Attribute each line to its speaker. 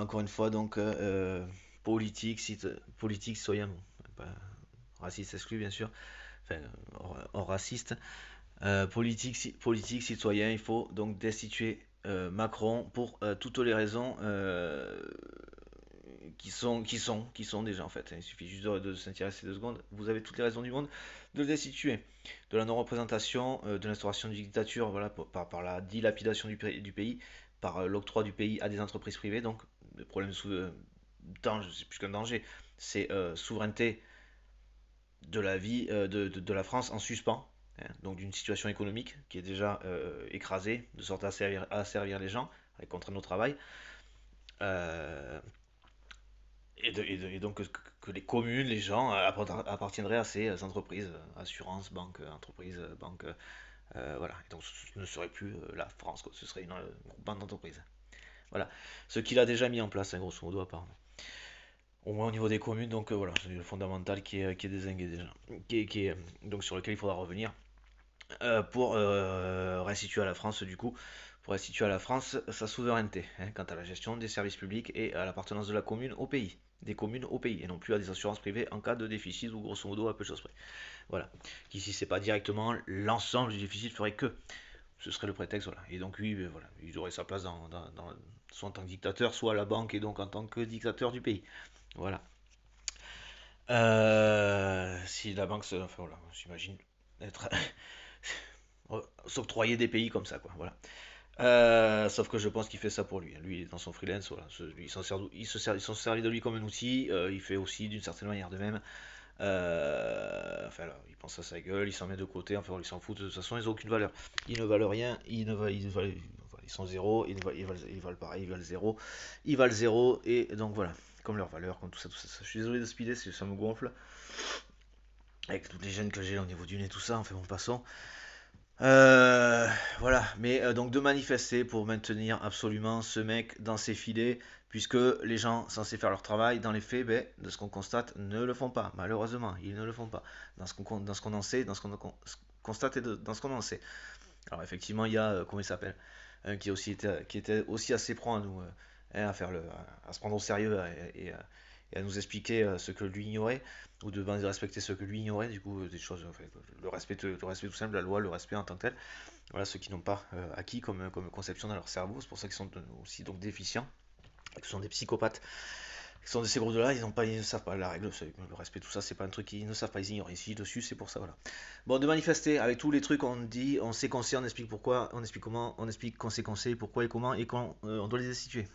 Speaker 1: encore une fois, donc, politique, politique, citoyen, bon, pas raciste exclu, bien sûr, enfin, hors raciste. Politique, citoyen, il faut donc destituer Macron pour toutes les raisons qui sont déjà en fait. Il suffit juste de s'intéresser 2 secondes. Vous avez toutes les raisons du monde de le destituer. De la non-représentation, de l'instauration d'une dictature, voilà, par la dilapidation du pays, par l'octroi du pays à des entreprises privées. Donc, le problème danger, c'est plus qu'un danger, c'est souveraineté de la vie de la France en suspens, hein, donc d'une situation économique qui est déjà écrasée, de sorte à servir les gens, avec contraintes au travail, euh, et donc que les communes, les gens appartiendraient à ces entreprises, assurances, banques, entreprises, banques, voilà. Et donc ce ne serait plus la France, quoi. Ce serait une bande d'entreprises. Voilà. Ce qu'il a déjà mis en place, hein, grosso modo, apparemment. Au moins au niveau des communes, donc voilà, c'est le fondamental qui est dézingué déjà, donc sur lequel il faudra revenir pour restituer à la France, du coup, pour restituer à la France sa souveraineté, hein, quant à la gestion des services publics et à l'appartenance de la commune au pays, des communes au pays, et non plus à des assurances privées en cas de déficit ou grosso modo à peu de choses près. Voilà. Qu'ici c'est pas directement l'ensemble du déficit ferait que. Ce serait le prétexte, voilà. Et donc lui, voilà, il aurait sa place soit en tant que dictateur, soit à la banque et donc en tant que dictateur du pays. Voilà. Si la banque, enfin voilà, j'imagine être s'octroyer des pays comme ça, quoi. Voilà. Sauf que je pense qu'il fait ça pour lui. Lui, dans son freelance, voilà. Lui, il s'en servi de lui comme un outil. Il fait aussi d'une certaine manière de même. Enfin, là, il pense à sa gueule, il s'en met de côté. Enfin, il s'en fout. De toute façon, ils n'ont aucune valeur. Ils ne valent rien. Ils sont zéro. Ils valent pareil. Ils valent zéro. Ils valent zéro. Et donc voilà. Comme leur valeur, comme tout ça, tout ça. Je suis désolé de speeder, ça me gonfle. Avec toutes les gènes que j'ai au niveau du nez, tout ça. Enfin, bon, passons. Euh, voilà, mais donc de manifester pour maintenir absolument ce mec dans ses filets, puisque les gens censés faire leur travail, dans les faits, ben, de ce qu'on constate, ne le font pas. Malheureusement, ils ne le font pas. Dans ce qu'on en sait, dans ce qu'on constate et dans ce qu'on en sait. Alors effectivement, il y a, comment il s'appelle, un qui était aussi assez prompt à nous, hein, à se prendre au sérieux et à nous expliquer ce que lui ignorait, ou de respecter ce que lui ignorait, du coup, des choses, enfin, le respect tout simple, la loi, le respect en tant que tel. Voilà, ceux qui n'ont pas acquis comme conception dans leur cerveau, c'est pour ça qu'ils sont aussi donc déficients, et que ce sont des psychopathes. Ils sont de ces groupes-là, ils ne savent pas la règle, le respect, tout ça, c'est pas un truc qu'ils ne savent pas, ils ignorent ici, dessus, c'est pour ça, voilà. Bon, de manifester, avec tous les trucs, on dit, on sait qu'on sait, on explique pourquoi, on explique comment, on explique qu'on sait, pourquoi et comment, et quand on doit les destituer.